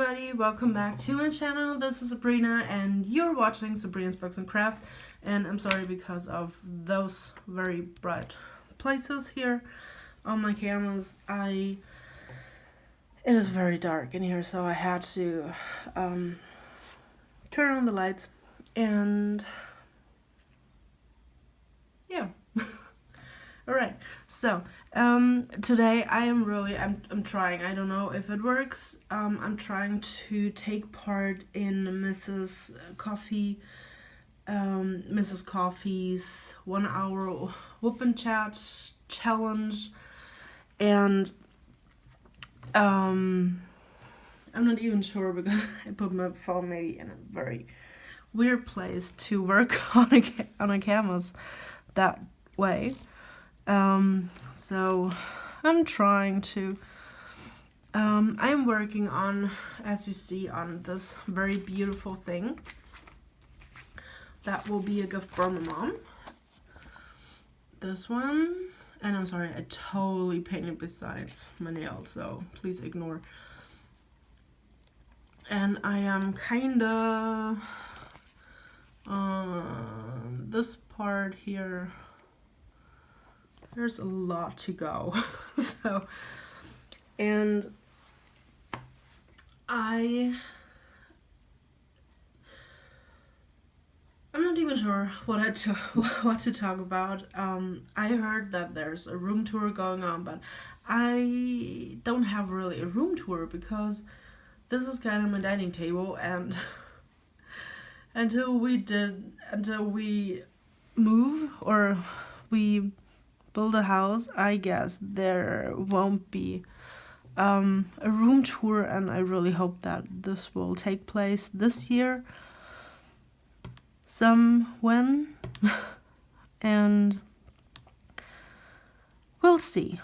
everybody, welcome back to my channel. This is Sabrina and you're watching Sabrina's Books and Crafts, and I'm sorry because of those very bright places here on my cameras. It is very dark in here, so I had to turn on the lights, and yeah. Alright, so today I'm trying, I don't know if it works, I'm trying to take part in Mrs. Coffee's 1 hour whoop and chat challenge, and I'm not even sure because I put my phone maybe in a very weird place to work on a canvas that way. So I'm trying to, I'm working on, as you see, on this very beautiful thing that will be a gift from my mom. This one, and I'm sorry, I totally painted besides my nails, so please ignore. And I am kinda, this part here, there's a lot to go. So, and I'm not even sure what to talk about. I heard that there's a room tour going on, but I don't have really a room tour because this is kind of my dining table, and until we move or we build a house, I guess there won't be a room tour, and I really hope that this will take place this year when and we'll see.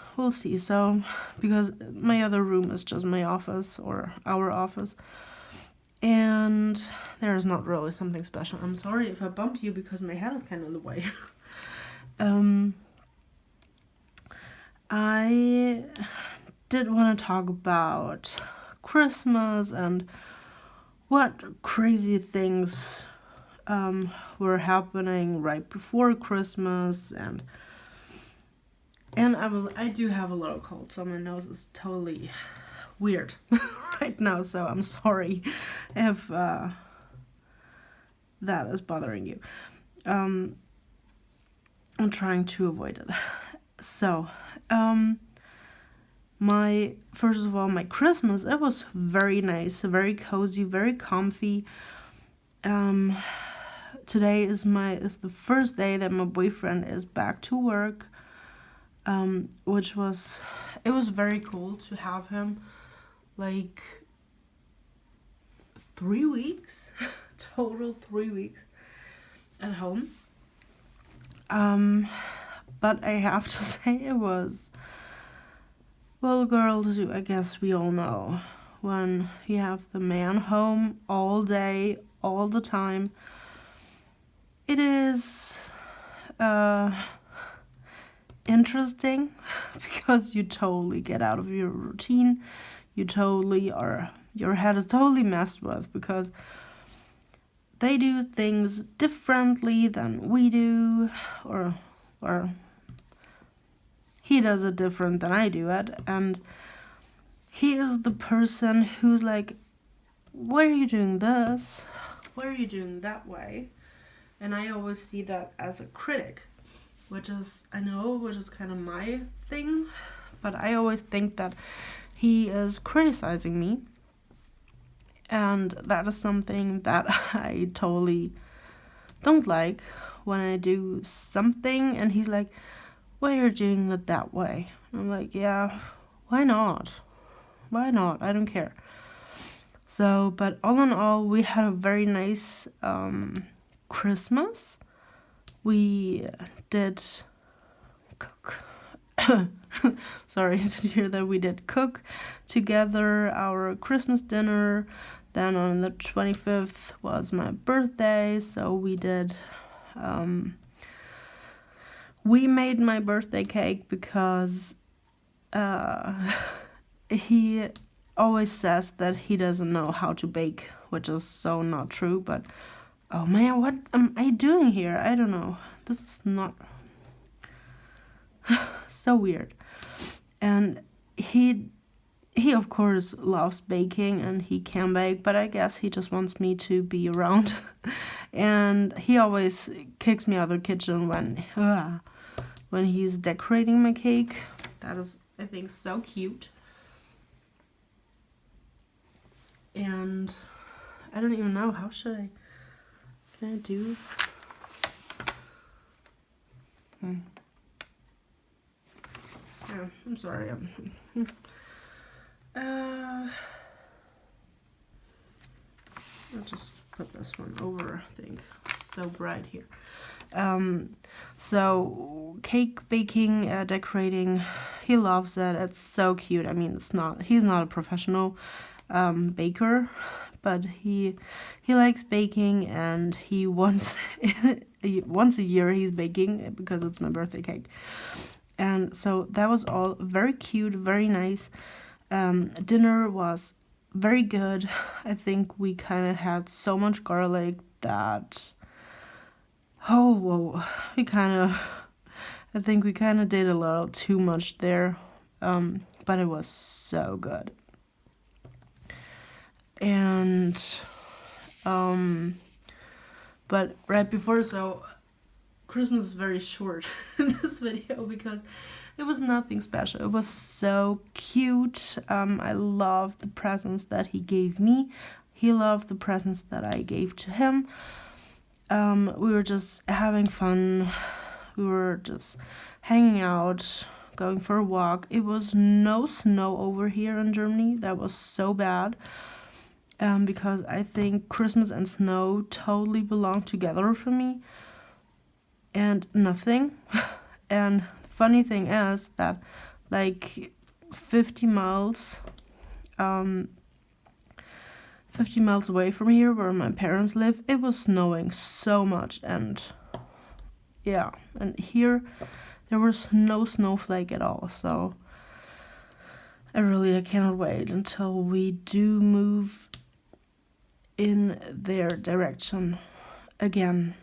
So because my other room is just my office, or our office, and there's not really something special. I'm sorry if I bump you because my head is kind of in the way. I did want to talk about Christmas and what crazy things were happening right before Christmas, and I do have a little cold, so my nose is totally weird right now, so I'm sorry if that is bothering you. I'm trying to avoid it. So, first of all, my Christmas, it was very nice, very cozy, very comfy. Today is the first day that my boyfriend is back to work, which was very cool to have him, like 3 weeks, total 3 weeks at home. But I have to say it was, well, girls, I guess we all know, when you have the man home all day, all the time, it is interesting because you totally get out of your routine. Your head is totally messed with because they do things differently than we do, or he does it different than I do it, and he is the person who's like, why are you doing this? Why are you doing that way? And I always see that as a critic, which is kind of my thing, but I always think that he is criticizing me, and that is something that I totally don't like when I do something and he's like, why are you doing it that way? And I'm like, yeah, why not? I don't care. So, but all in all, we had a very nice Christmas. We did cook. Sorry to hear that. We did cook together our Christmas dinner. Then on the 25th was my birthday, so we did we made my birthday cake because he always says that he doesn't know how to bake, which is so not true. But oh man, what am I doing here? I don't know. This is not so weird. And he of course loves baking and he can bake, but I guess he just wants me to be around. And he always kicks me out of the kitchen when he's decorating my cake. That is, I think, so cute. And I don't even know, how should I, can I do? Yeah, I'm sorry. I'll just put this one over, I think. It's so bright here. So cake baking, decorating, he loves it. It's so cute. I mean, he's not a professional baker, but he likes baking, and he once a year he's baking because it's my birthday cake. And so that was all very cute, very nice. Dinner was very good. I think we kind of had so much garlic that I think we kind of did a little too much there, but it was so good. And but right before, so Christmas is very short in this video because it was nothing special. It was so cute. I loved the presents that he gave me. He loved the presents that I gave to him. We were just having fun. We were just hanging out, going for a walk. It was no snow over here in Germany. That was so bad. Because I think Christmas and snow totally belong together for me. And nothing. And funny thing is that like 50 miles away from here where my parents live, it was snowing so much. And yeah, and here there was no snowflake at all. So I cannot wait until we do move in their direction again.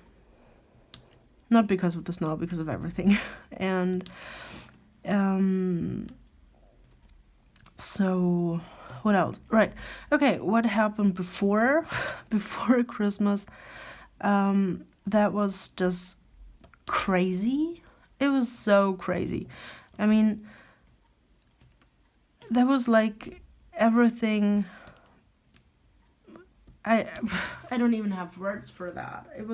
Not because of the snow, because of everything. And so what else? Right. Okay, what happened before Christmas? That was just crazy. It was so crazy. I mean, that was like everything. I don't even have words for that. It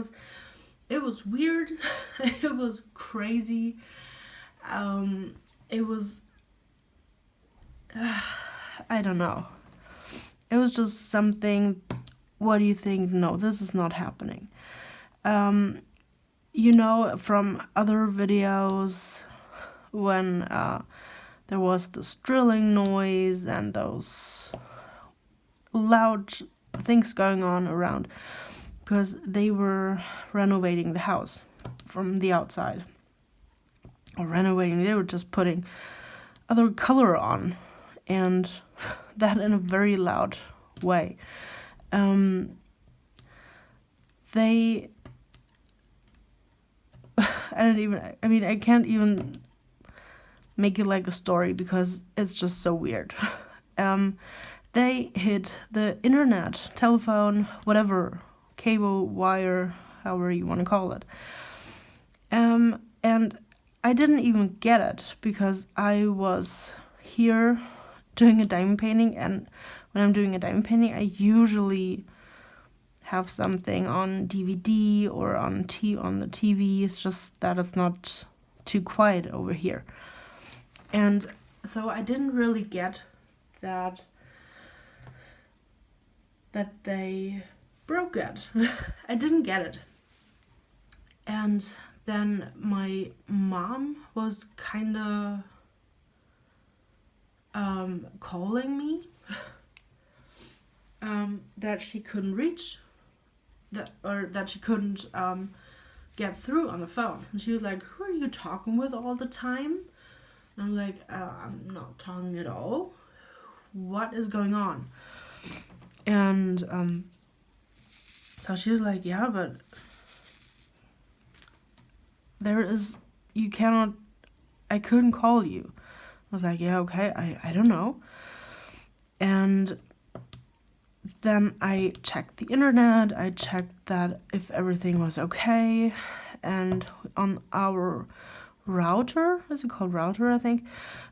was weird. It was crazy. It was I don't know. It was just something. What do you think? No, this is not happening. You know, from other videos when there was this drilling noise and those loud things going on around, because they were renovating the house from the outside. Or renovating, they were just putting other color on, and that in a very loud way. I can't even make it like a story because it's just so weird. They hit the internet, telephone, whatever, cable, wire, however you want to call it. And I didn't even get it because I was here doing a diamond painting, and when I'm doing a diamond painting, I usually have something on DVD or on the TV. It's just that it's not too quiet over here. And so I didn't really get that they broke it. I didn't get it. And then my mom was kind of calling me that she couldn't reach that she couldn't get through on the phone. And she was like, "Who are you talking with all the time?" And I'm like, "I'm not talking at all. what is going on? And so she was like, yeah, but I couldn't call you. I was like, yeah, okay, I don't know. And then I checked the internet, I checked that if everything was okay, and on our router, is it called router, I think,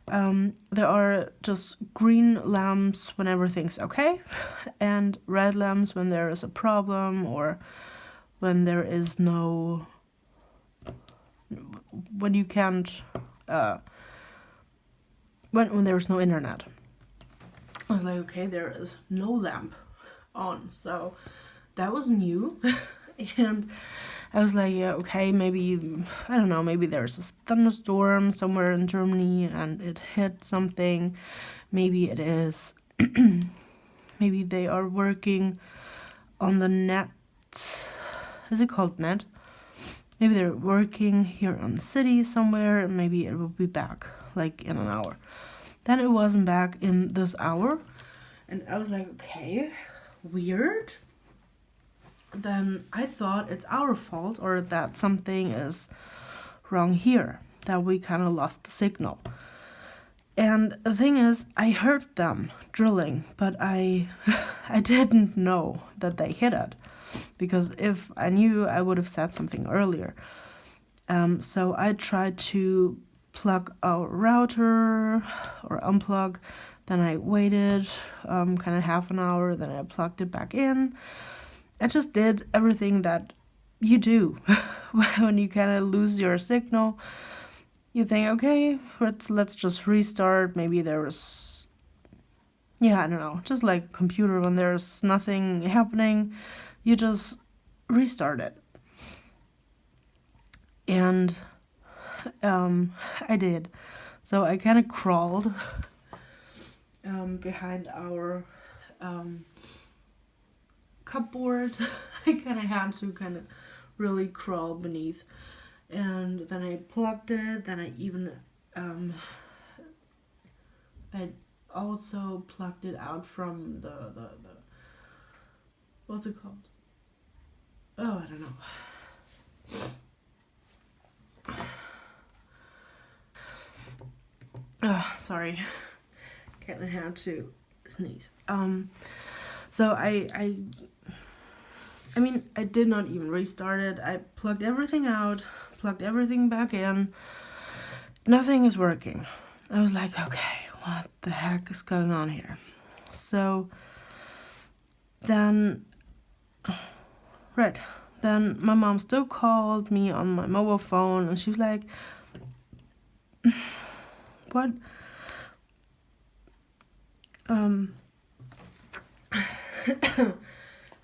there are just green lamps when everything's okay, and red lamps when there is a problem, or when there is no, when you can't, when there's no internet. I was like, okay, there is no lamp on, so that was new. And I was like, yeah, okay, maybe, I don't know, maybe there's a thunderstorm somewhere in Germany and it hit something. Maybe it is, maybe they are working on the net. Is it called net? Maybe they're working here on the city somewhere, and maybe it will be back like in an hour. Then it wasn't back in this hour, and I was like, okay, weird. Then I thought it's our fault, or that something is wrong here, that we kind of lost the signal. And the thing is, I heard them drilling, but I didn't know that they hit it, because if I knew, I would have said something earlier. So I tried to plug our router or unplug. Then I waited kind of half an hour. Then I plugged it back in. I just did everything that you do when you kind of lose your signal. You think, okay, let's just restart. Maybe there was, yeah, I don't know, just like a computer when there's nothing happening, you just restart it. And I did. So I kind of crawled behind our cupboard. I kind of had to kind of really crawl beneath. And then I plugged it. Then I even I also plugged it out from the what's it called? Oh, I don't know. Sorry. Caitlin had to sneeze. So I mean, I did not even restart it. I plugged everything out, plugged everything back in. Nothing is working. I was like, okay, what the heck is going on here? So then my mom still called me on my mobile phone, and she was like, what?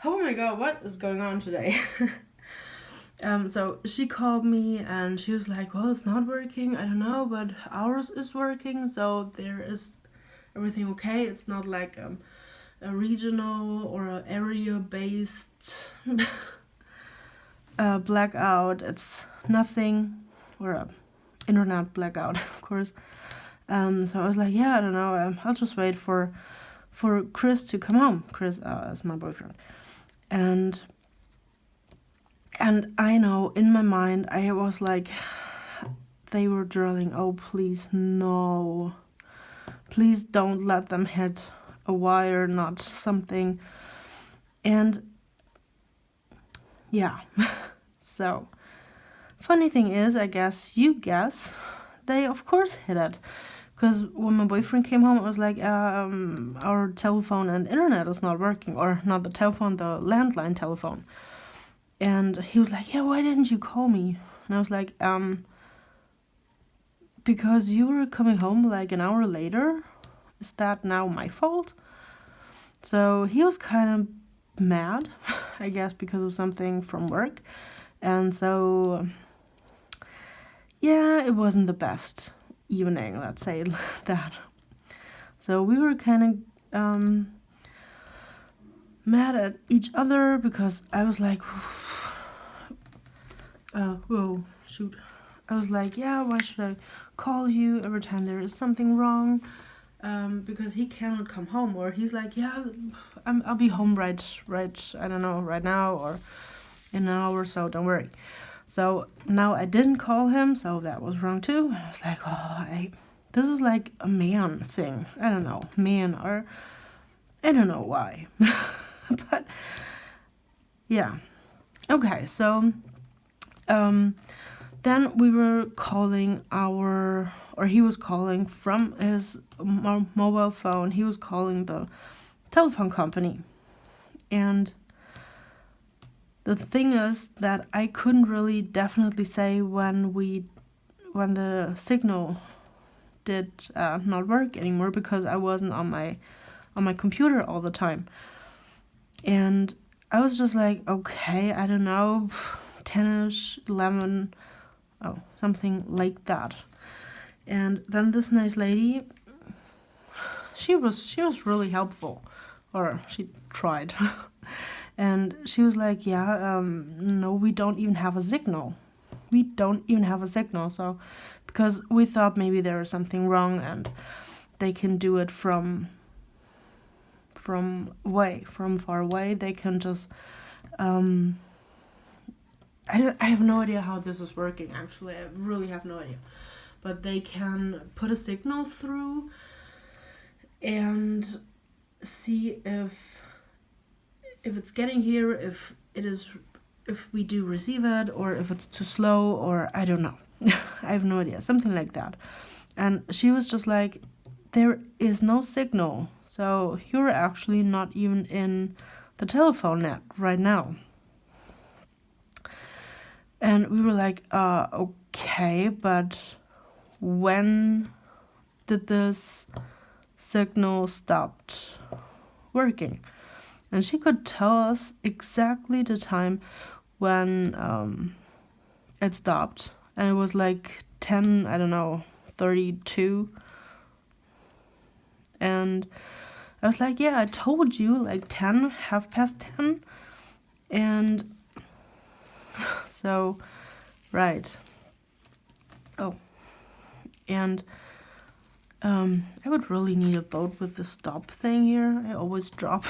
Oh my god, what is going on today? So she called me and she was like, well, it's not working, I don't know, but ours is working, so there is everything okay. It's not like a regional or an area-based blackout. It's nothing, or a internet blackout, of course. So I was like, yeah, I don't know, I'll just wait for Chris to come home. Chris is my boyfriend. And I know, in my mind, I was like, they were drilling, oh, please, no. Please don't let them hit a wire, not something. And, yeah. So, funny thing is, I guess, they, of course, hit it. Because when my boyfriend came home, I was like, our telephone and internet is not working. Or not the telephone, the landline telephone. And he was like, yeah, why didn't you call me? And I was like, because you were coming home like an hour later. Is that now my fault? So he was kind of mad, I guess, because of something from work. And so, yeah, it wasn't the best evening, let's say that. So we were kind of mad at each other, because I was like, whoa, shoot. I was like, yeah, why should I call you every time there is something wrong? because he cannot come home, or he's like, yeah, I'll be home right, I don't know, right now or in an hour or so, don't worry. So now I didn't call him, so that was wrong too. I was like, oh, this is like a man thing. I don't know, man, or I don't know why. But yeah. Okay, so then we were calling he was calling from his mobile phone. He was calling the telephone company. And the thing is that I couldn't really definitely say when the signal did not work anymore, because I wasn't on my computer all the time. And I was just like, okay, I don't know, 10ish, 11, something like that. And then this nice lady, she was really helpful, or she tried. And she was like, yeah, no, we don't even have a signal. So, because we thought maybe there was something wrong and they can do it from far away. They can just, I have no idea how this is working, actually. I really have no idea. But they can put a signal through and see if it's getting here, if we do receive it, or if it's too slow, or I don't know. I have no idea, something like that. And she was just like, there is no signal, so you're actually not even in the telephone net right now. And we were like, okay, but when did this signal stopped working? And she could tell us exactly the time when it stopped. And it was like 10, I don't know, 32. And I was like, yeah, I told you, like 10, 10:30. And so, right. Oh, and I would really need a boat with the stop thing here. I always drop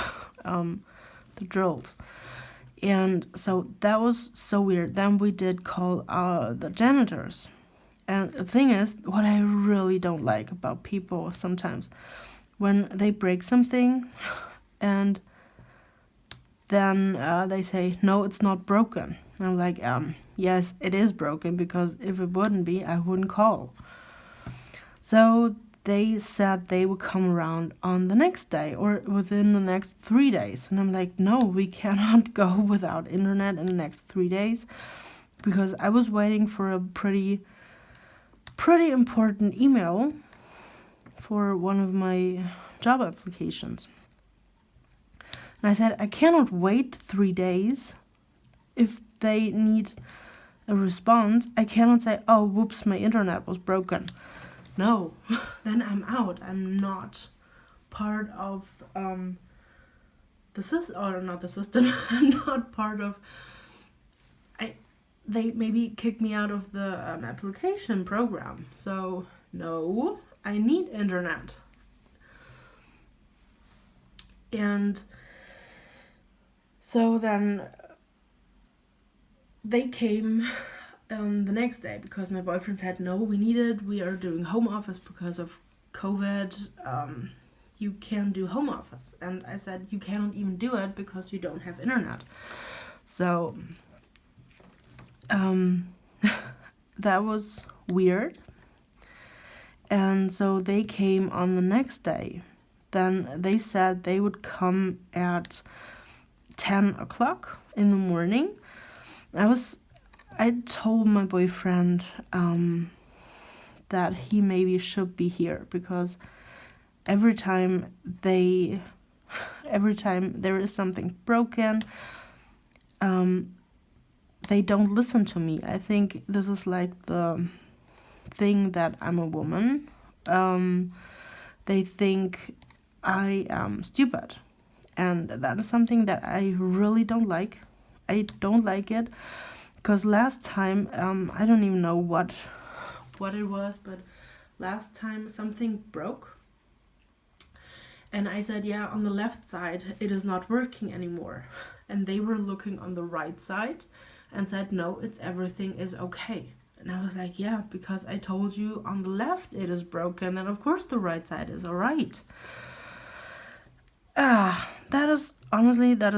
the drills. And so that was so weird. Then we did call the janitors. And the thing is, what I really don't like about people sometimes, when they break something and then they say, no, it's not broken. And I'm like, yes, it is broken, because if it wouldn't be, I wouldn't call. So they said they would come around on the next day or within the next 3 days. And I'm like, no, we cannot go without internet in the next 3 days, because I was waiting for a pretty important email for one of my job applications. And I said, I cannot wait 3 days. If they need a response, I cannot say, oh, whoops, my internet was broken. No, then I'm out. I'm not part of the system, or not the system. I'm not part of. They maybe kick me out of the application program. So no, I need internet. And so then they came the next day, because my boyfriend said, no, we are doing home office because of COVID. You can do home office. And I said, you cannot even do it because you don't have internet. So that was weird. And so they came on the next day. Then they said they would come at 10 o'clock in the morning. I told my boyfriend that he maybe should be here, because every time there is something broken, they don't listen to me. I think this is like the thing that I'm a woman. They think I am stupid, and that is something that I really don't like. I don't like it. Because last time, I don't even know what it was, but last time something broke. And I said, yeah, on the left side, it is not working anymore. And they were looking on the right side and said, no, everything is okay. And I was like, yeah, because I told you on the left it is broken, and of course the right side is all right. That is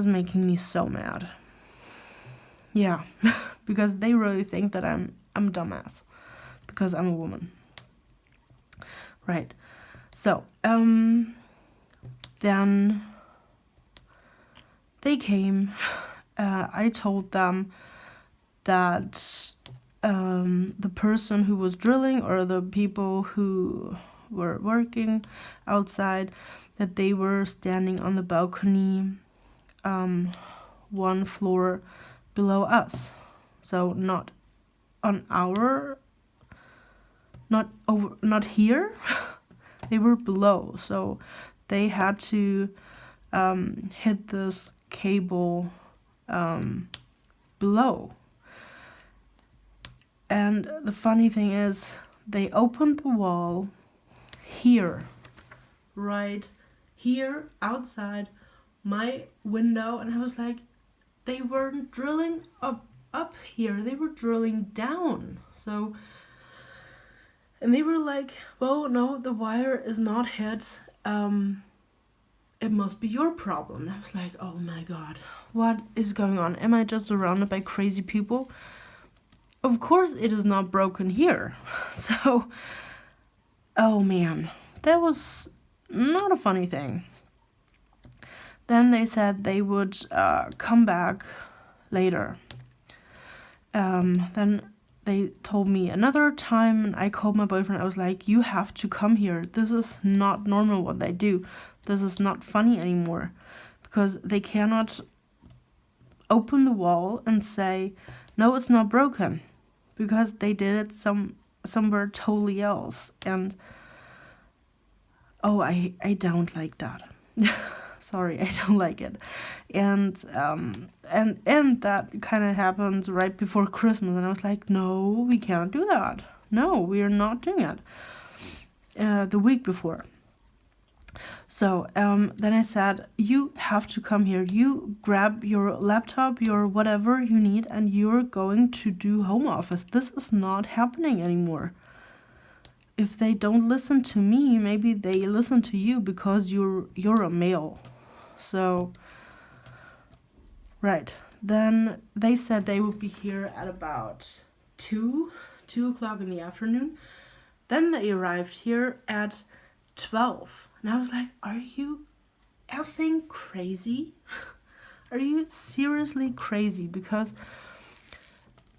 making me so mad. Yeah, because they really think that I'm dumbass because I'm a woman. Right. So, then they came. I told them that the person who was drilling, or the people who were working outside, that they were standing on the balcony, one floor below us. So not on our, not here. They were below. So they had to hit this cable below. And the funny thing is, they opened the wall here, right here outside my window, and I was like, they weren't drilling up here, they were drilling down. So, and they were like, well, no, the wire is not hit, it must be your problem. I was like, oh my god, what is going on? Am I just surrounded by crazy people? Of course it is not broken here. So, oh man, that was not a funny thing. Then they said they would come back later. Then they told me another time, and I called my boyfriend. I was like, you have to come here. This is not normal what they do. This is not funny anymore. Because they cannot open the wall and say, no, it's not broken. Because they did it somewhere totally else. And I don't like that. Sorry, I don't like it. And that kind of happened right before Christmas, and I was like, no, we can't do that. No, we are not doing it. The week before. So then I said, you have to come here. You grab your laptop, your whatever you need, and you're going to do home office. This is not happening anymore. If they don't listen to me, maybe they listen to you because you're a male. So, right. Then they said they would be here at about 2 o'clock in the afternoon. Then they arrived here at 12. And I was like, are you effing crazy? Are you seriously crazy? Because,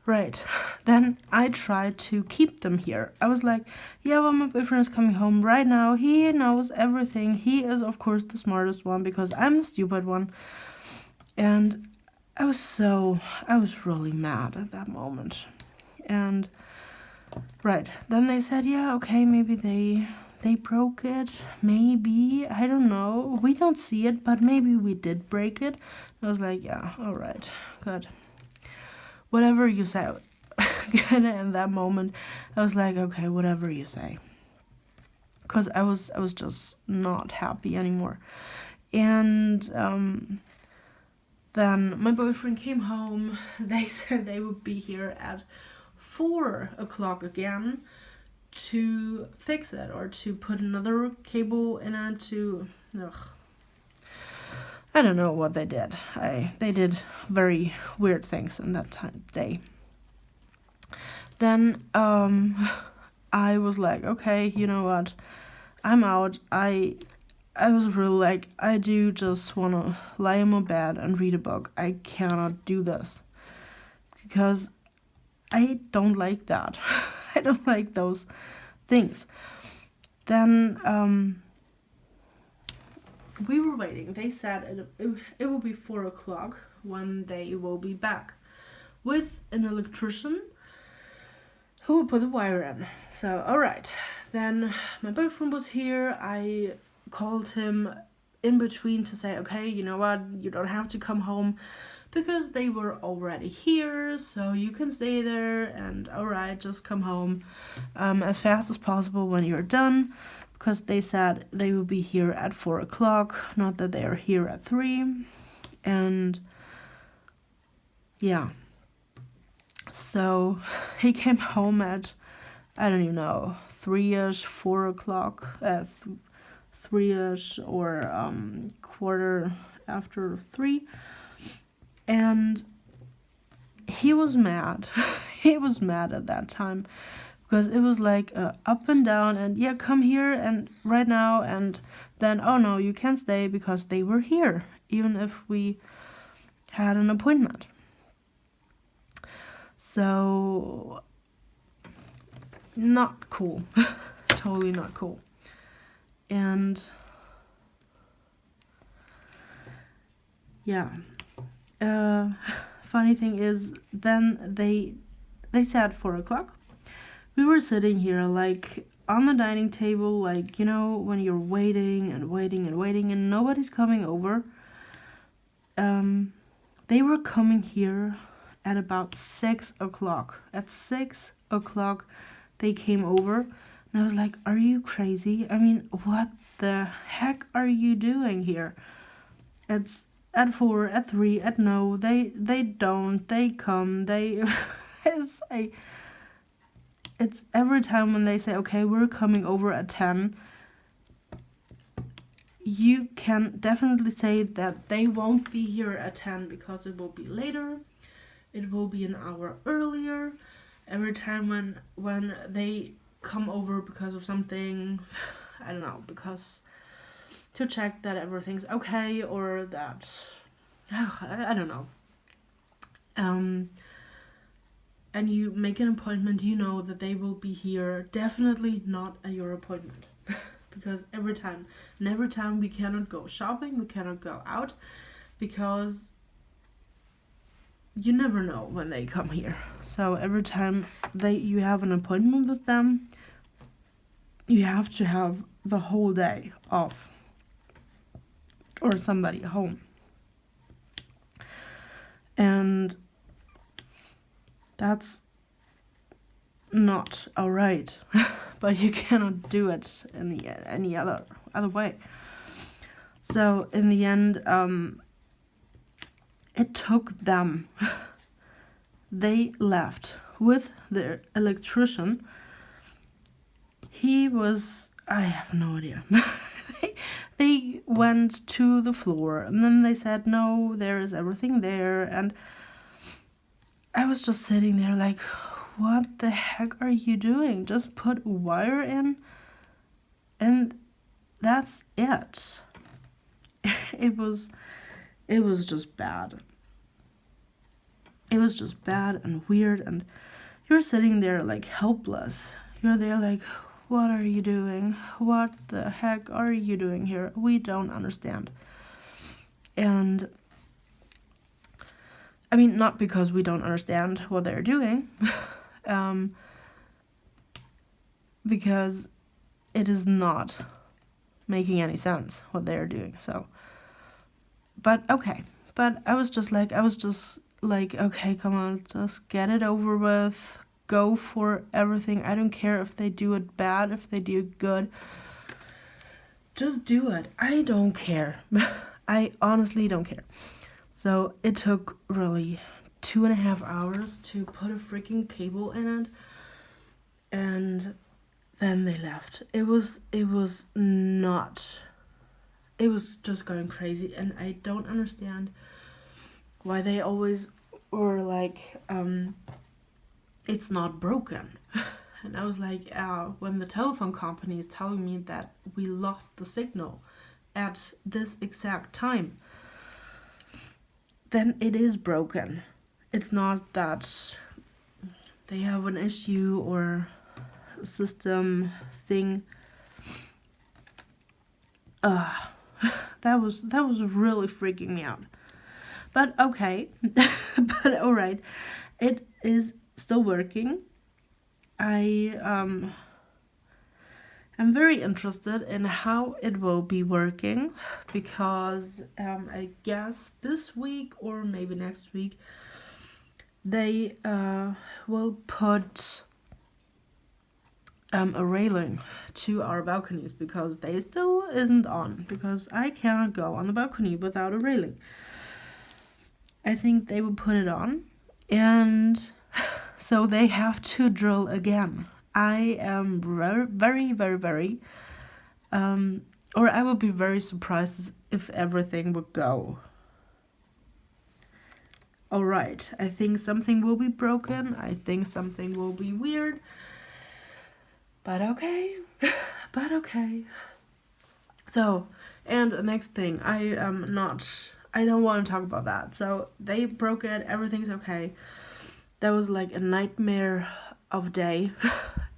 right, then I tried to keep them here. I was like, yeah, well, my boyfriend is coming home right now. He knows everything. He is, of course, the smartest one because I'm the stupid one. And I was really mad at that moment. And, right, then they said, yeah, okay, maybe they broke it. Maybe, I don't know. We don't see it, but maybe we did break it. I was like, yeah, all right, good. Whatever you say. Kind of in that moment, I was like, okay, whatever you say. Because I was just not happy anymore. And then my boyfriend came home. They said they would be here at 4 o'clock again to fix it, or to put another cable in it to... I don't know what they did. They did very weird things in that day. Then I was like, okay, you know what? I'm out. I was really like, I do just want to lie in my bed and read a book. I cannot do this. Because I don't like that. I don't like those things. Then we were waiting. They said it will be 4 o'clock when they will be back with an electrician who will put the wire in. So, alright. Then my boyfriend was here. I called him in between to say, okay, you know what, you don't have to come home because they were already here, so you can stay there, and alright, just come home as fast as possible when you're done. because they said they will be here at 4 o'clock, not that they are here at 3. And yeah, so he came home at, I don't even know, 3ish, 4 o'clock, 3ish, or quarter after 3. And he was mad. He was mad at that time, because it was like up and down, and yeah, come here and right now, and then, oh no, you can't stay because they were here, even if we had an appointment. So, not cool. Totally not cool. And yeah, funny thing is, then they said 4 o'clock. We were sitting here like on the dining table, like, you know, when you're waiting and waiting and waiting and nobody's coming over. They were coming here at about 6 o'clock. At 6 o'clock they came over, and I was like, are you crazy? I mean, what the heck are you doing here? It's at 4, at 3, at no, they don't, they come, they it's every time when they say, okay, we're coming over at 10, you can definitely say that they won't be here at 10 because it will be later. It will be an hour earlier. Every time when they come over because of something, I don't know, because to check that everything's okay, or that, I don't know. And you make an appointment, you know that they will be here, definitely not at your appointment. Because every time we cannot go shopping, we cannot go out, because you never know when they come here. So every time you have an appointment with them, you have to have the whole day off, or somebody home. And that's not alright. But you cannot do it in any other way. So in the end, it took them. They left with their electrician. He was, I have no idea. They went to the floor, and then they said, no, there is everything there. And I was just sitting there like, what the heck are you doing? Just put wire in, and that's it. It was just bad. It was just bad and weird, and you're sitting there like helpless. You're there like, what are you doing? What the heck are you doing here? We don't understand. And I mean, not because we don't understand what they're doing, because it is not making any sense what they're doing. So, but okay. But I was just like, okay, come on, just get it over with. Go for everything. I don't care if they do it bad, if they do it good. Just do it. I don't care. I honestly don't care. So it took really 2.5 hours to put a freaking cable in it, and then they left. It was just going crazy, and I don't understand why they always were like, it's not broken. And I was like, when the telephone company is telling me that we lost the signal at this exact time, then it is broken. It's not that they have an issue or a system thing. That was really freaking me out. But okay, but all right, it is still working. I am very interested in how it will be working, because I guess this week or maybe next week they will put a railing to our balconies, because they still isn't on, because I cannot go on the balcony without a railing. I think they will put it on, and so they have to drill again. I am very, very, very, or I would be very surprised if everything would go. Alright, I think something will be broken, I think something will be weird, but okay, but okay. So, and the next thing, I don't want to talk about that. So, they broke it, everything's okay. That was like a nightmare of day,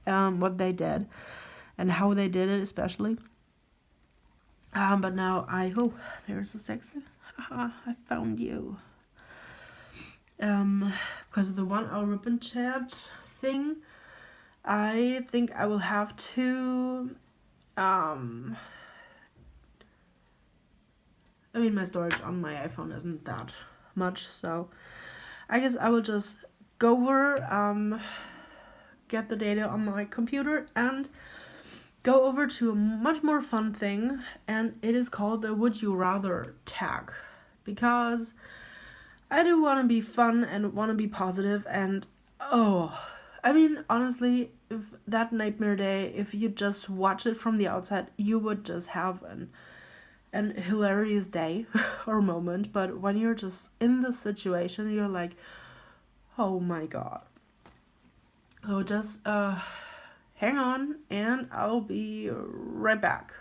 what they did, and how they did it especially. But now there's a sexy, I found you. Because of the 1 hour ribbon chat thing, I think I will have to, I mean, my storage on my iPhone isn't that much, so I guess I will just go over, get the data on my computer and go over to a much more fun thing, and it is called the Would You Rather tag, because I do want to be fun and want to be positive, and I mean, honestly, if that nightmare day, if you just watch it from the outside, you would just have an hilarious day or moment, but when you're just in the situation, you're like, oh my god. So just hang on, and I'll be right back.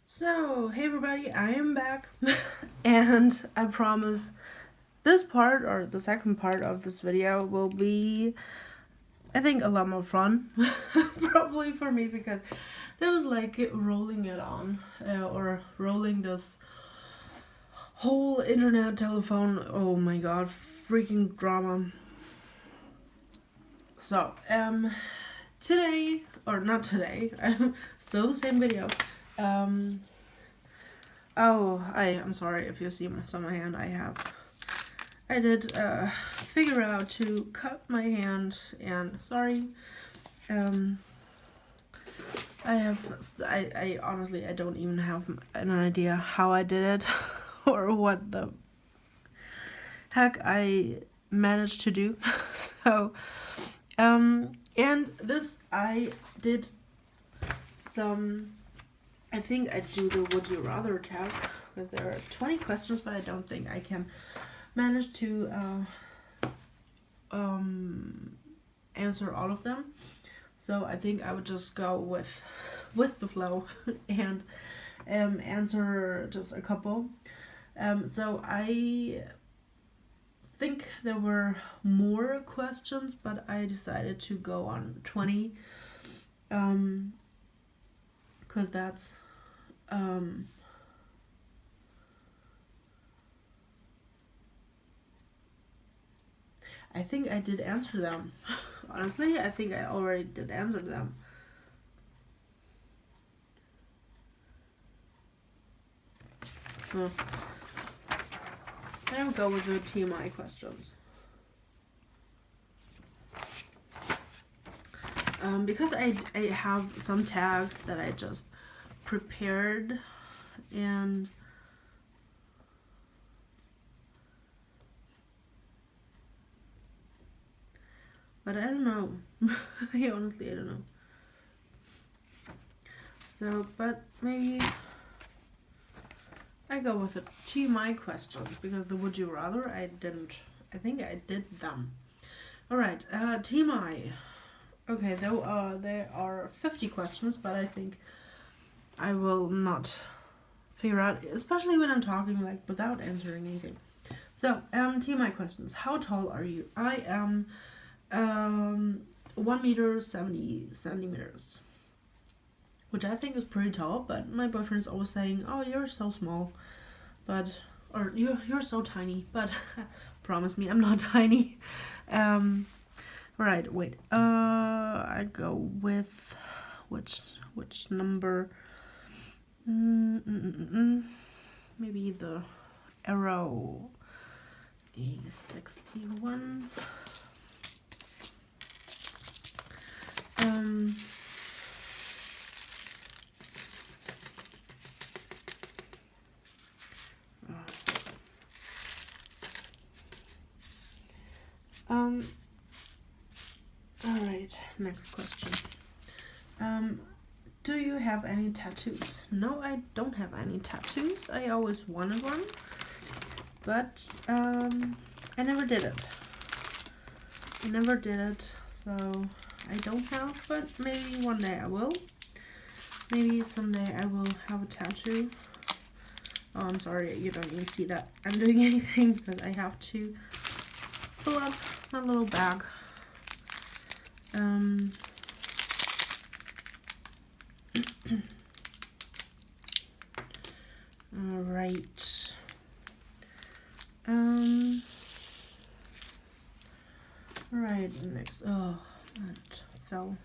So, hey everybody, I am back, and I promise this part, or the second part of this video, will be, I think, a lot more fun, probably for me, because there was like rolling it on, or rolling this whole internet telephone, oh my god, freaking drama. So, today, or not today, still the same video. I'm sorry if you see some of my hand. I did figure out to cut my hand, and sorry. I honestly, I don't even have an idea how I did it or what the heck I managed to do. So, and this, I did some, I think I do the Would You Rather tag, because there are 20 questions, but I don't think I can manage to answer all of them. So I think I would just go with the flow and answer just a couple. So I think there were more questions, but I decided to go on 20, because that's I think I did answer them. Honestly, I think I already did answer them. I'll go with the TMI questions. Because I have some tags that I just prepared, and but I don't know. Honestly, I don't know. So, but maybe I go with the TMI questions, because the Would You Rather, I think I did them. Alright, TMI. Okay, there are 50 questions, but I think I will not figure out, especially when I'm talking like without answering anything. So, TMI questions. How tall are you? I am 1 meter 70 centimeters, which I think is pretty tall, but my boyfriend is always saying, oh, you're so small, or you're so tiny, but promise me I'm not tiny. Right, wait, I go with which number? Maybe the arrow. 61. Um, all right, next question. Do you have any tattoos? No, I don't have any tattoos. I always wanted one, but I never did it. So I don't have, but maybe one day I will. Maybe someday I will have a tattoo. Oh, I'm sorry, you don't even see that I'm doing anything because I have to fill up my little bag. All right. Right, next. Oh, that fell.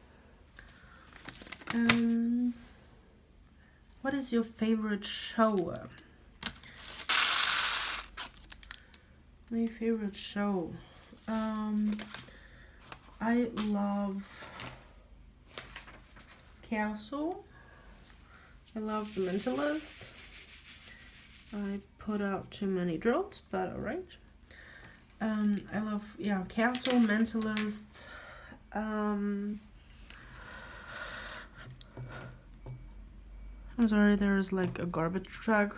What is your favorite show? My favorite show. I love Castle. I love The Mentalist. I put out too many drills, but alright. I love, Castle, Mentalist. I'm sorry, there's like a garbage truck.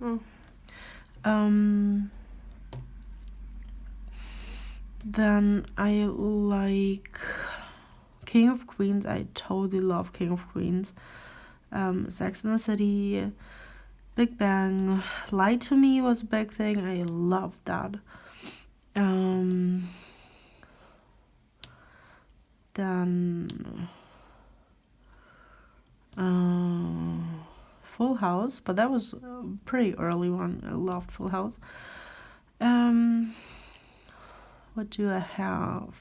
Oh. Then I like King of Queens. I totally love King of Queens. Sex and the City, Big Bang, Lie to Me was a big thing. I loved that. Then Full House, but that was a pretty early one. I loved Full House. What do I have?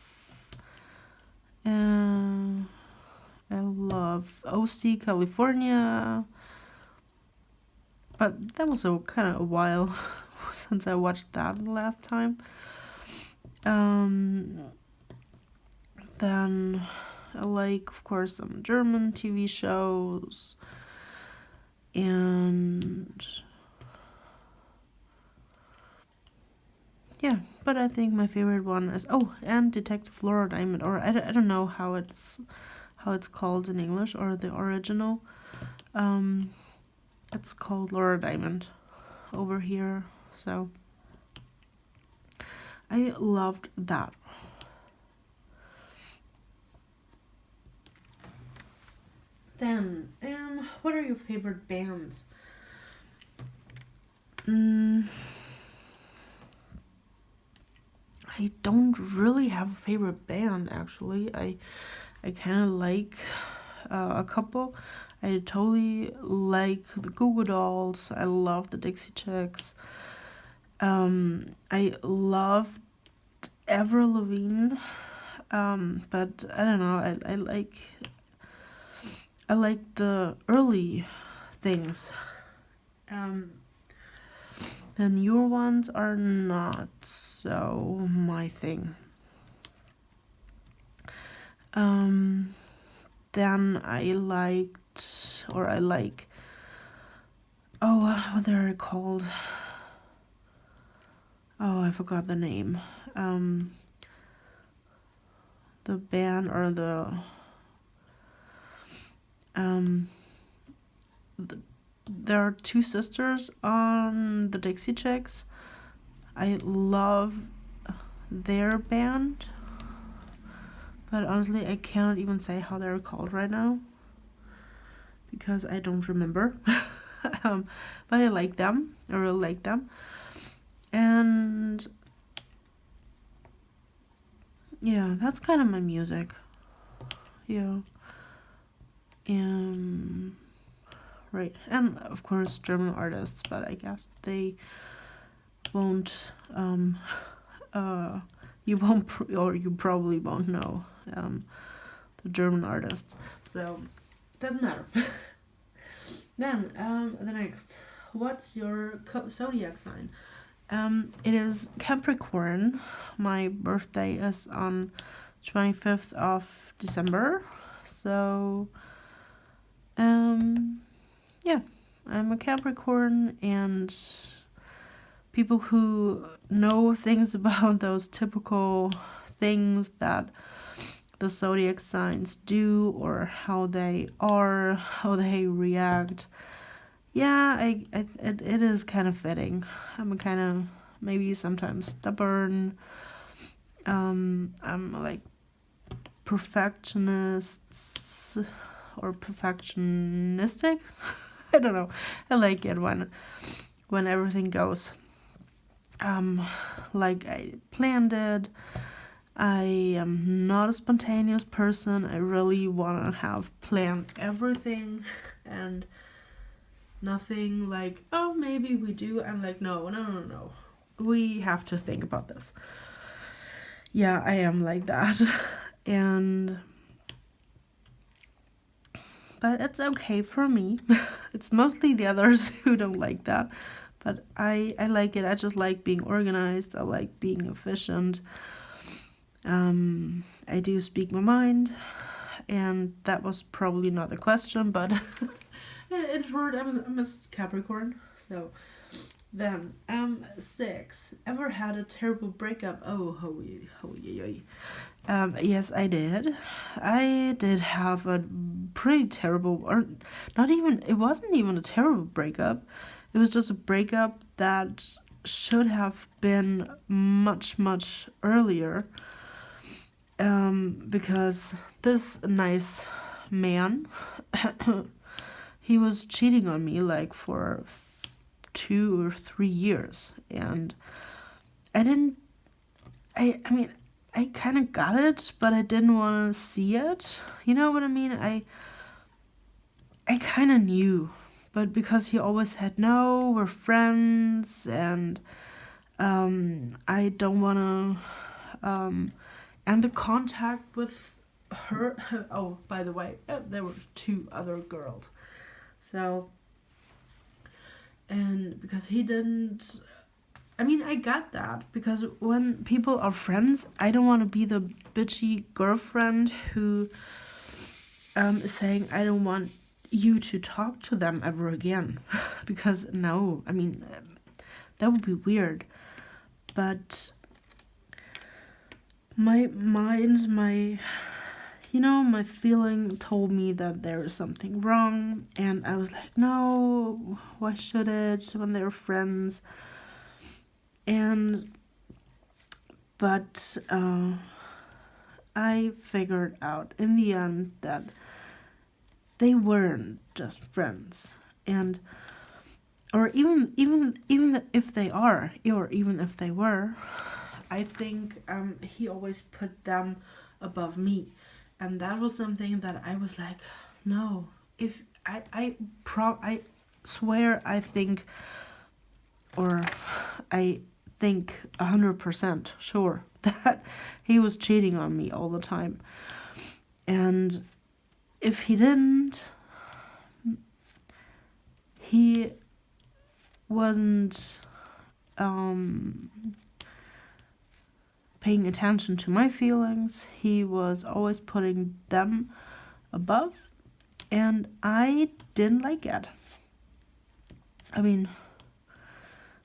I love OC, California, but that was kind of a while since I watched that last time. Then I like, of course, some German TV shows, and yeah, but I think my favorite one is and Detective Laura Diamond, or I don't know how it's called in English, or the original. It's called Laura Diamond over here, so I loved that. Then, what are your favorite bands? I don't really have a favorite band, actually. I kind of like a couple. I totally like the Goo Goo Dolls. I love the Dixie Chicks. I loved Avril Lavigne, but I don't know. I like the early things. The newer ones are not so my thing. Then I like, what are they called? Oh, I forgot the name. The band, or there are two sisters on the Dixie Chicks. I love their band, but honestly I cannot even say how they're called right now because I don't remember. But I like them. I really like them. And yeah, that's kind of my music. Yeah. Right. And of course German artists, but I guess they won't you won't or you probably won't know the German artists, so doesn't matter. Then the next, what's your zodiac sign? It is Capricorn. My birthday is on 25th of December. So, yeah, I'm a Capricorn, and people who know things about those typical things that the zodiac signs do, or how they are, how they react. Yeah, it is kind of fitting. I'm a kind of maybe sometimes stubborn. I'm like perfectionists or perfectionistic. I don't know. I like it when everything goes like I planned it. I am not a spontaneous person. I really want to have planned everything, and nothing like, oh, maybe we do. I'm like, no. We have to think about this. Yeah, I am like that. But it's okay for me. It's mostly the others who don't like that. But I like it. I just like being organized. I like being efficient. I do speak my mind, and that was probably not the question, but in short, I'm a Capricorn. So then, 6. Ever had a terrible breakup? Oh, yes, I did. I did have a pretty terrible, or not even, it wasn't even a terrible breakup. It was just a breakup that should have been much, much earlier. Because this nice man, he was cheating on me like for 2 or 3 years, and I mean, I kind of got it, but I didn't want to see it. You know what I mean? I kind of knew, but because he always said, no, we're friends, and I don't want to end the contact with her. Oh, by the way, there were 2 other girls. So, and because he didn't, I mean, I got that, because when people are friends, I don't want to be the bitchy girlfriend who is saying, I don't want you to talk to them ever again. Because no, I mean, that would be weird. But my mind, my feeling told me that there is something wrong, and I was like, no, why should it, when they're friends? But I figured out in the end that they weren't just friends, or even if they are, or even if they were, I think he always put them above me, and that was something that I was like, no. If I swear, I think 100% sure that he was cheating on me all the time, and if he didn't, he wasn't paying attention to my feelings. He was always putting them above, and I didn't like it. I mean,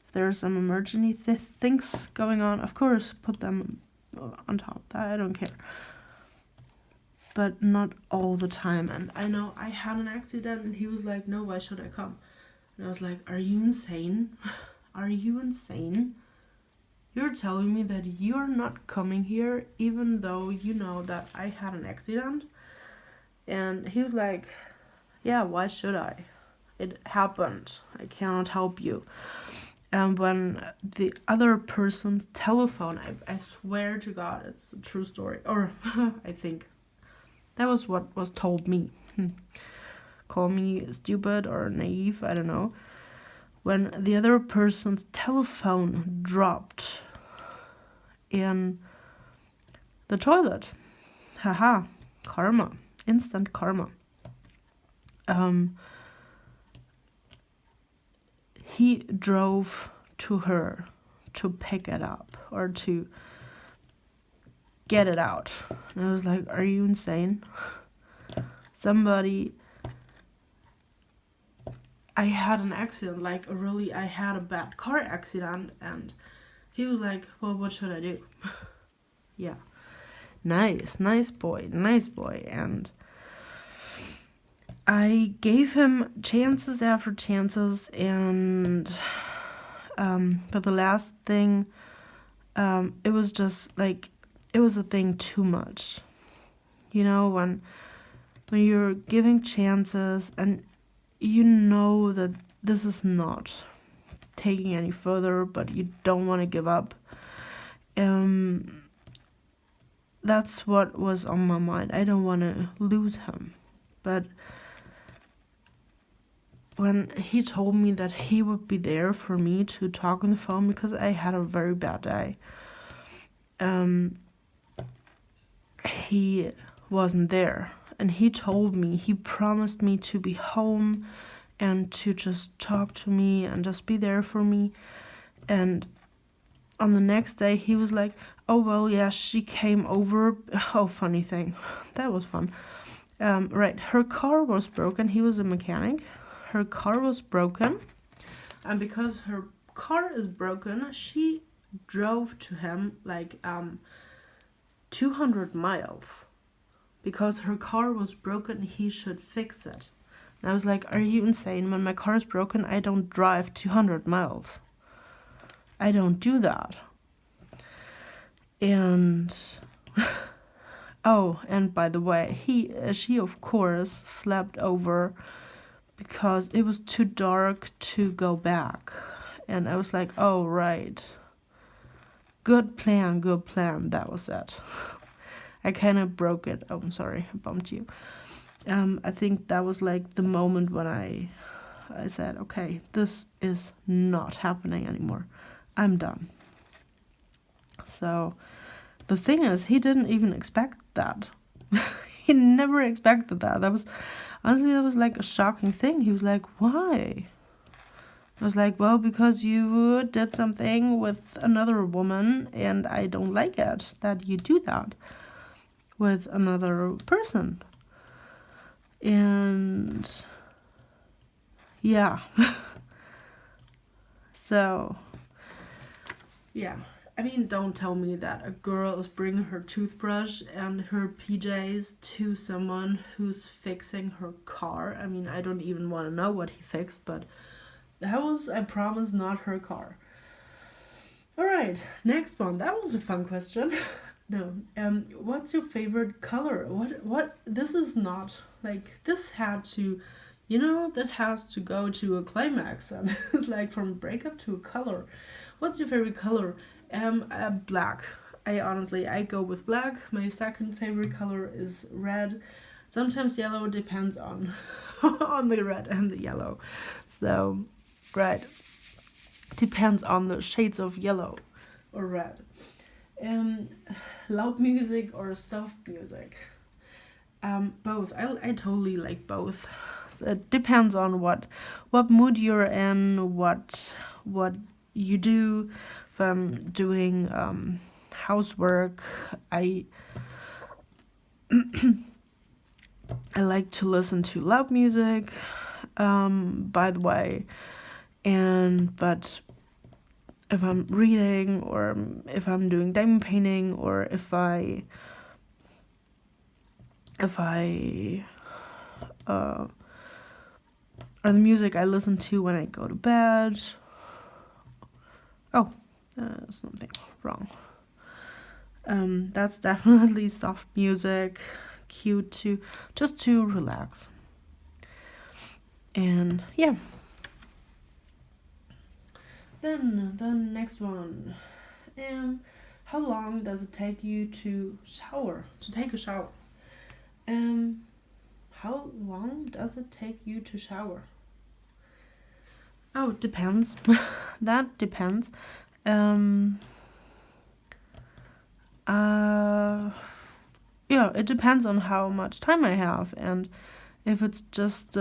if there are some emergency things going on, of course, put them on top. I don't care. But not all the time. And I know I had an accident, and he was like, no, why should I come? And I was like, are you insane? Are you insane? You're telling me that you're not coming here even though you know that I had an accident? And he was like, yeah, why should I? It happened. I cannot help you. And when the other person's telephone, I swear to God, it's a true story. Or I think that was what was told me. Call me stupid or naive, I don't know. When the other person's telephone dropped in the toilet. Haha, karma. Instant karma. He drove to her to pick it up, or to get it out. And I was like, are you insane? I had an accident, like I had a bad car accident, and he was like, well, what should I do? Yeah. Nice boy. And I gave him chances after chances, and but the last thing, it was just like, it was a thing too much. You know, when you're giving chances and you know that this is not taking any further, but you don't want to give up. That's what was on my mind. I don't want to lose him. But when he told me that he would be there for me to talk on the phone, because I had a very bad day, he wasn't there. And he promised me to be home and to just talk to me and just be there for me. And on the next day, he was like, oh, well, yeah, she came over. Oh, funny thing. That was fun. Right, her car was broken. He was a mechanic. Her car was broken. And because her car is broken, she drove to him like 200 miles. Because her car was broken, he should fix it. And I was like, are you insane? When my car is broken, I don't drive 200 miles. I don't do that. And oh, and by the way, she of course slept over because it was too dark to go back. And I was like, oh, right. Good plan. That was it. I kind of broke it. Oh, I'm sorry, I bumped you. I think that was like the moment when I said, okay, this is not happening anymore. I'm done. So the thing is, he didn't even expect that. He never expected that. That was like a shocking thing. He was like, why? I was like, well, because you did something with another woman, and I don't like it that you do that with another person. And yeah. So yeah, I mean, don't tell me that a girl is bringing her toothbrush and her PJs to someone who's fixing her car. I mean, I don't even want to know what he fixed, but that was, I promise, not her car. All right, next one. That was a fun question. No, what's your favorite color? What? This is not like, this had to, that has to go to a climax, and it's like from breakup to a color. What's your favorite color? Black. I go with black. My second favorite color is red. Sometimes yellow, depends on on the red and the yellow. So, red depends on the shades of yellow or red. Loud music or soft music? Both. I totally like both. So it depends on what mood you're in, what you do. If I'm doing housework, I like to listen to loud music, by the way. But if I'm reading, or if I'm doing diamond painting, or if I or the music I listen to when I go to bed. Oh, something wrong. That's definitely soft music, cute just to relax. And yeah. Then the next one. How long does it take you to take a shower? How long does it take you to shower? Oh, it depends. That depends. Yeah, it depends on how much time I have, and if it's just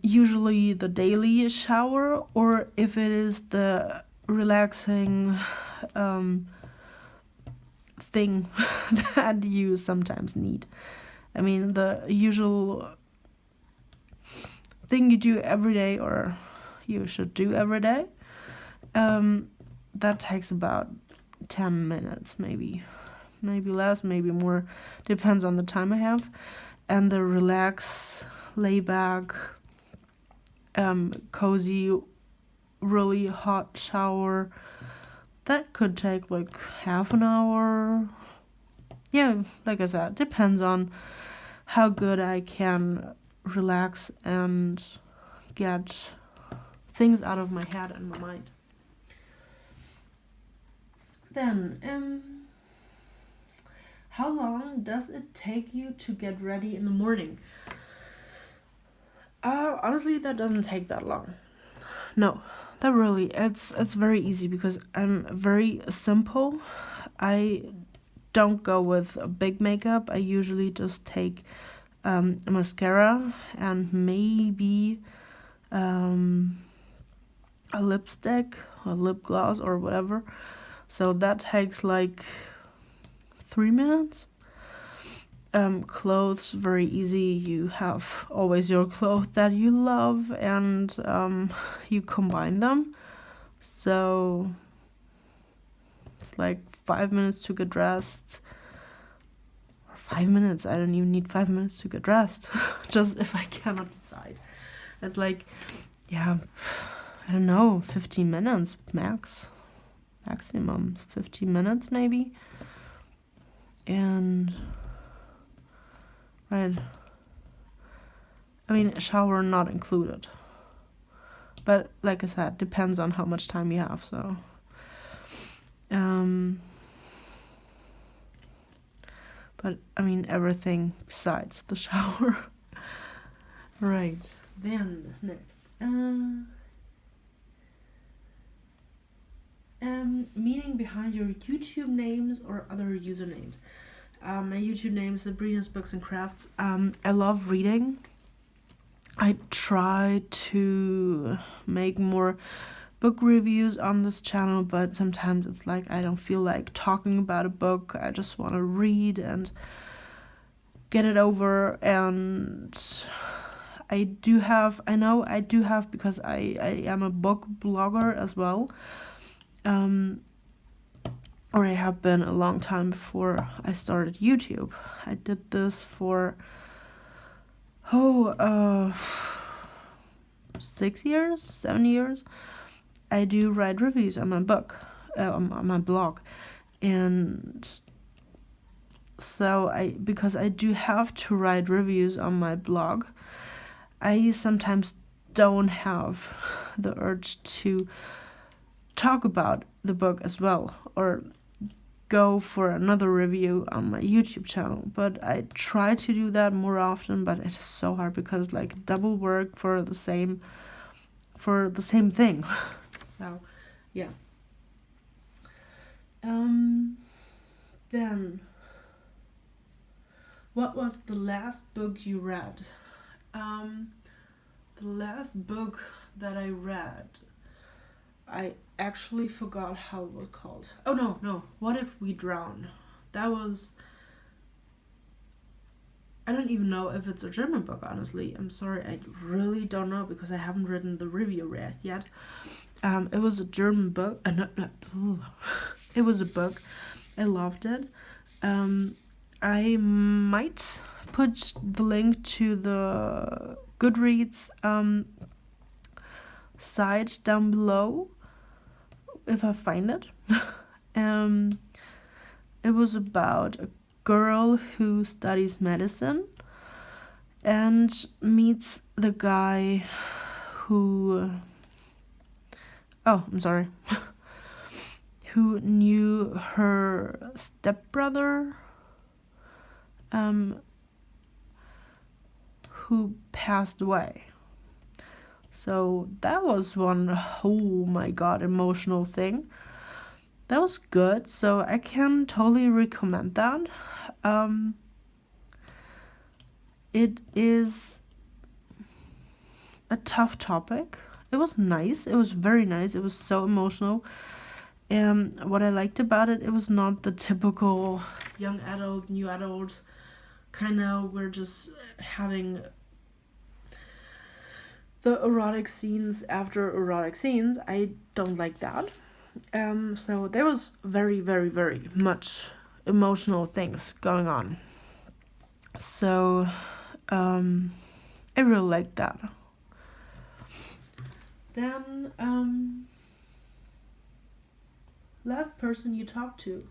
usually the daily shower, or if it is the relaxing thing that you sometimes need. I mean, the usual thing you do every day, or you should do every day, that takes about 10 minutes, maybe less, maybe more, depends on the time I have. And the relax, lay back, cozy, really hot shower, that could take like half an hour. Yeah, like I said, depends on how good I can relax and get things out of my head and my mind. Then, how long does it take you to get ready in the morning? Honestly, that doesn't take that long. No, that really, it's very easy because I'm very simple. I don't go with a big makeup. I usually just take a mascara and maybe a lipstick, a lip gloss, or whatever. So that takes like 3 minutes. Clothes, very easy. You have always your clothes that you love, and you combine them. So it's like 5 minutes to get dressed. Or 5 minutes. I don't even need 5 minutes to get dressed. Just if I cannot decide. It's like, yeah, I don't know, 15 minutes maximum 15 minutes maybe. And right, I mean, shower not included, but like I said, depends on how much time you have. So but I mean, everything besides the shower. Right, then next, meaning behind your YouTube names or other usernames. My YouTube name is Sabrina's Books and Crafts. I love reading. I try to make more book reviews on this channel, but sometimes it's like I don't feel like talking about a book. I just want to read and get it over. And I do have, because I am a book blogger as well. Or I have been a long time before I started YouTube. I did this for 6 years, 7 years. I do write reviews on my book, on my blog, and so because I do have to write reviews on my blog, I sometimes don't have the urge to talk about the book as well, or go for another review on my YouTube channel. But I try to do that more often, but it is so hard because like double work for the same thing. So yeah. Then what was the last book you read? The last book that I read, I actually forgot how it was called. Oh no, What If We Drown? That was, I don't even know if it's a German book, honestly. I'm sorry, I really don't know because I haven't written the review yet. It was a German book. It was a book. I loved it. I might put the link to the Goodreads site down below if I find it. It was about a girl who studies medicine and meets the guy who who knew her stepbrother, who passed away. So that was one, oh my god, emotional thing. That was good, so I can totally recommend that. It is a tough topic. It was nice. It was very nice. It was so emotional. And what I liked about it, it was not the typical young adult, new adult kind of, we're just having the erotic scenes after erotic scenes. I don't like that. So there was very, very, very much emotional things going on. So I really liked that. Then last person you talked to.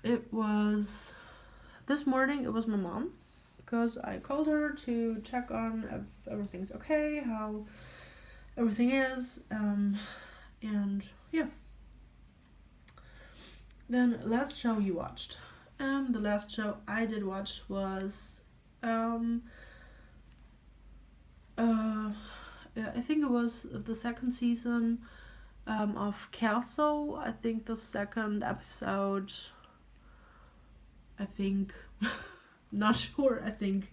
It was this morning. It was my mom, because I called her to check on if everything's okay, how everything is, and yeah. Then last show you watched. The last show I did watch was I think it was the second season of Castle. I think the second episode, I think, not sure, I think,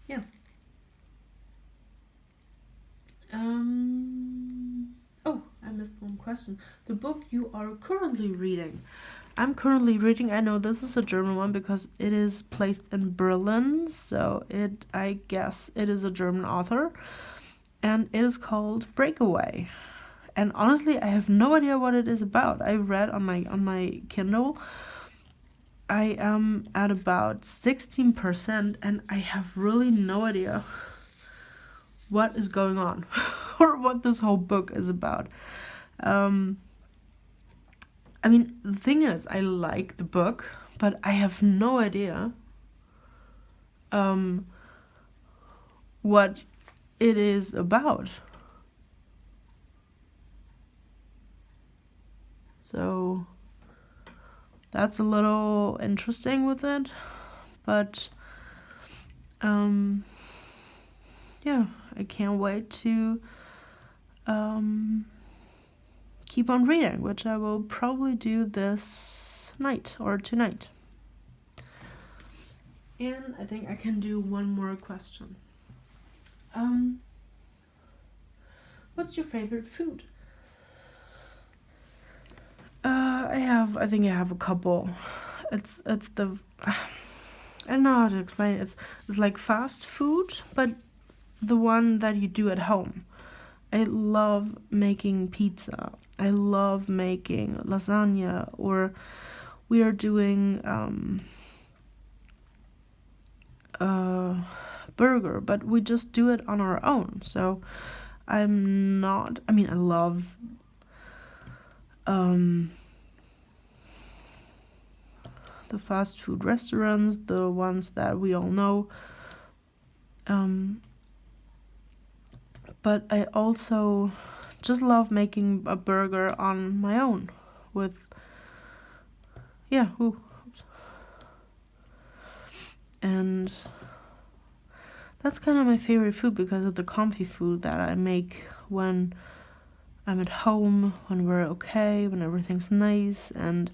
yeah. Oh, I missed one question. The book you are currently reading. I'm currently reading, I know this is a German one because it is placed in Berlin, so I guess it is a German author, and it is called Breakaway. And honestly, I have no idea what it is about. I read on my Kindle. I am at about 16%, and I have really no idea what is going on or what this whole book is about. I mean, the thing is, I like the book, but I have no idea what it is about. So that's a little interesting with it, but yeah, I can't wait to keep on reading, which I will probably do this night or tonight. And I think I can do one more question. What's your favorite food? I think I have a couple. It's the I don't know how to explain it. It's like fast food, but the one that you do at home. I love making pizza. I love making lasagna, or we are doing burger, but we just do it on our own. So I love the fast food restaurants, the ones that we all know. But I also just love making a burger on my own with, and that's kind of my favorite food because of the comfy food that I make when I'm at home, when we're okay, when everything's nice, and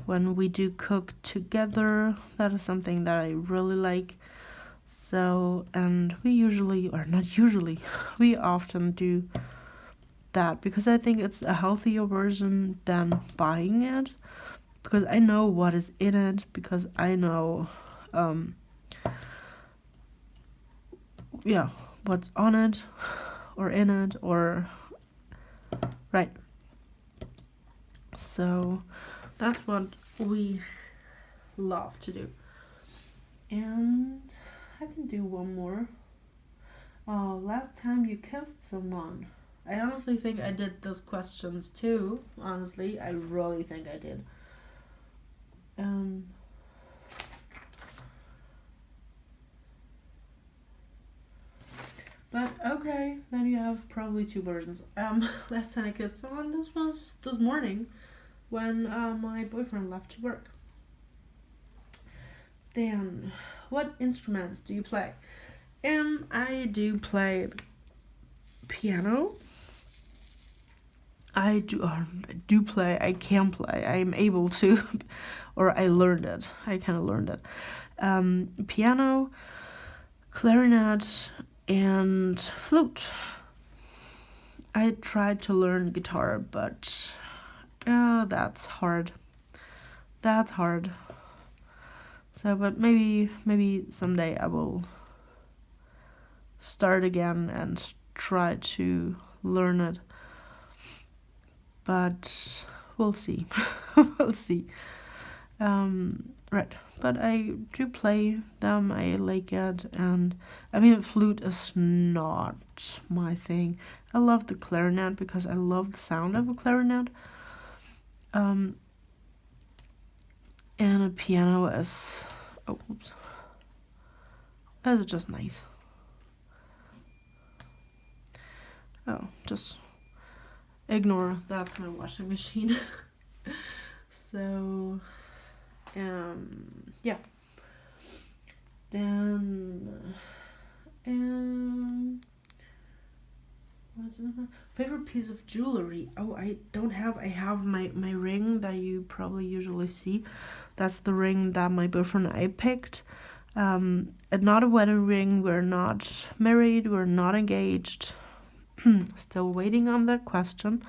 when we do cook together. That is something that I really like. So, and we often do that because I think it's a healthier version than buying it, because I know what is in it, because I know what's on it or in it, or right. So that's what we love to do. And I can do one more. Last time you kissed someone. I honestly think I did those questions too. Honestly, I really think I did. But okay, then you have probably two versions. Last time I kissed someone, this was this morning when my boyfriend left to work. Then, what instruments do you play? I do play piano. I can play. I'm able to, or I learned it. I kind of learned it. Piano, clarinet, and flute. I tried to learn guitar, but that's hard. That's hard. So, but maybe someday I will start again and try to learn it. But we'll see. We'll see. Right. But I do play them. I like it, and I mean, flute is not my thing. I love the clarinet because I love the sound of a clarinet. And a piano is it's just nice. Oh, just ignore, that's my washing machine. So yeah. Then what's another favorite piece of jewelry? Oh, I have my ring that you probably usually see. That's the ring that my boyfriend and I picked. Not a wedding ring. We're not married. We're not engaged. Still waiting on that question.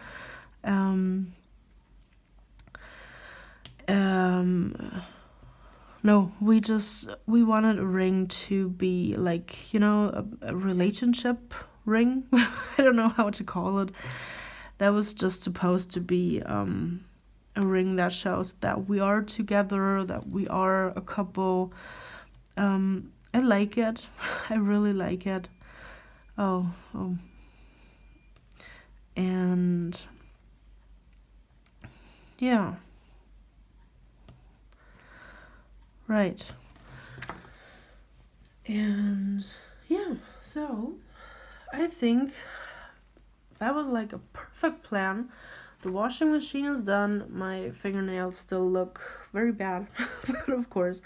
No, we wanted a ring to be like, a relationship ring. I don't know how to call it. That was just supposed to be a ring that shows that we are together, that we are a couple. I like it. I really like it. Oh. And yeah. Right. And yeah, so I think that was like a perfect plan. The washing machine is done. My fingernails still look very bad, but of course,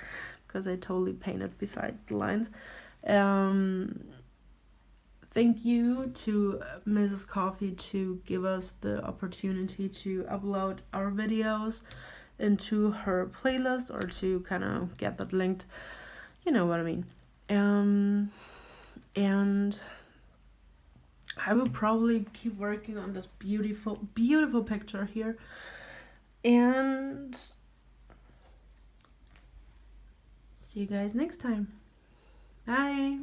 because I totally painted beside the lines. Thank you to Mrs. Coffee to give us the opportunity to upload our videos into her playlist, or to kind of get that linked. You know what I mean. And I will probably keep working on this beautiful, beautiful picture here. And see you guys next time. Bye.